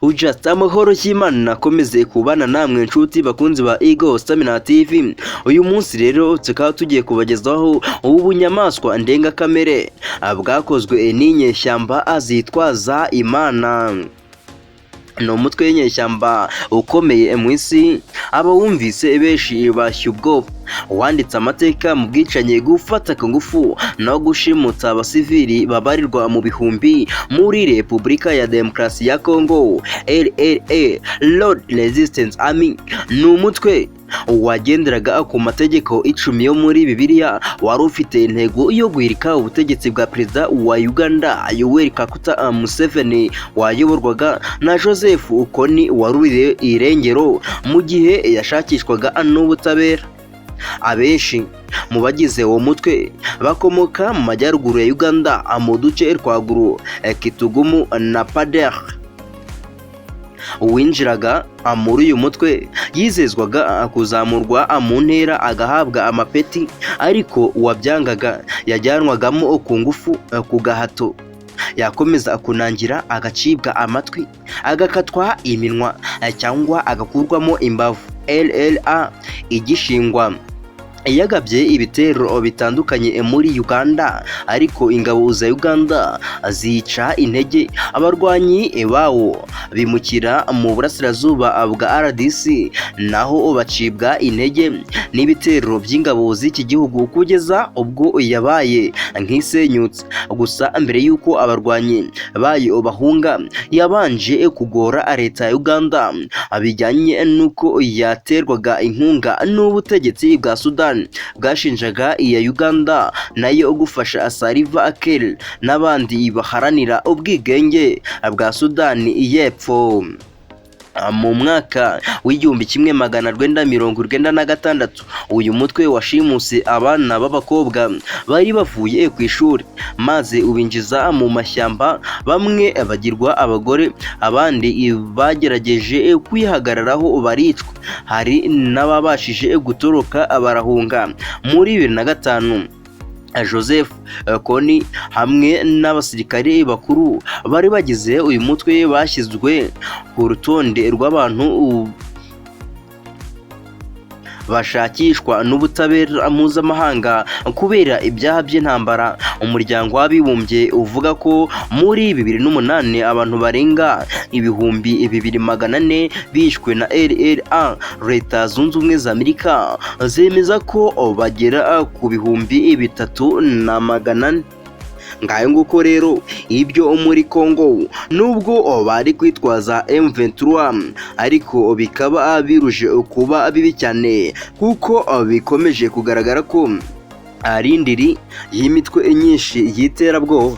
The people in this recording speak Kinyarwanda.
Ujat amahoro y'Imana akomeze kubana namwe nshuti bakunzi ba Ego Stamina TV. Uyu munsi rero tukaba tugiye kubagezaho ubunyamaswa ndengakamere bwakozwe n'inyeshyamba zitwaza Imana. No mutwe w'inyeshyamba ukomeye mu isi, abawumvise benshi bashya ubwoba. Wanditse amateka mu bwicanye, gufata ku ngufu no gushimutsa abasivili babarirwa mu bihumbi muri Repubulika ya Demokarasi ya Congo. LRA Lord Resistance Army ni umutwe wagenderaga ku mategeko 10 yo muri Bibiliya, wari ufite intego yo guhirika ubutegetsi bwa perezida wa Uganda Yoweri Kaguta Museveni wayoborwaga na Joseph Kony waruriye irengero mu gihe yashakishwaga n'ubutabera. Abenshi mu bagize uwo mutwe bakomoka mu majyaruguru ya Uganda mu duce twaguru Kitugumu na Pader. Uwinjiraga muri uyu mutwe yizezwaga kuzamurwa mu ntera agahabwa amapeti, ariko uwabyangaga yajyanwagamo ku ngufu ku gahato. Yakomeza kunangira agacibwa amatwi, agakatwa iminwa cyangwa agakurwamo imbavu. LLA igishingwa yagabye ibitero bitandukanye muri Uganda, ariko ingabo za Uganda zica intege abarwanyi bawo bimukira mu burasirazuba bwa RDC, naho bacibwa intege n'ibitero by'ingabo z'iki gihugu kugeza ubwo yabaye nk'isenyutse. Gusa mbere y'uko abarwanyi bayo bahunga, yabanje kugora leta ya Uganda bijyanye n'uko yaterwaga inkunga n'ubutegetsi bwa Sudan bwashinjaga iya Uganda nayo gufasha Salva Kiir n'abandi baharanira ubwigenge bwa Sudani y'Epfo. Mu mwaka w'1996 uyu mutwe washimuse abana b'abakobwa bari bavuye ku ishuri, maze ubinjiza mu mashyamba. Bamwe bagirwa abagore, abandi bagerageje kwihagararaho baricwa. Hari n'ababashije gutoroka barahunga. Muri 2005 Joseph Kony hamwe n'abasirikare bakuru bari bagize uyu mutwe bashyizwe ku rutonde rw'abantu bashakishwa n'ubutabera mpuzamahanga kubera ibyaha by'intambara. Umuryango w'abibumbye uvuga ko muri 2008 abantu barenga 2400 bishwe na LRA. Leta Zunze Ubumwe za Amerika zemeza ko bagera ku 3400. Ngayo nguko rero ibyo muri Congo, nubwo bari kwitwaza M23, ariko bikaba biruje kuba bibi cyane, kuko bikomeje kugaragara ko ari indiri y'imitwe nyinshi y'iterabwoba.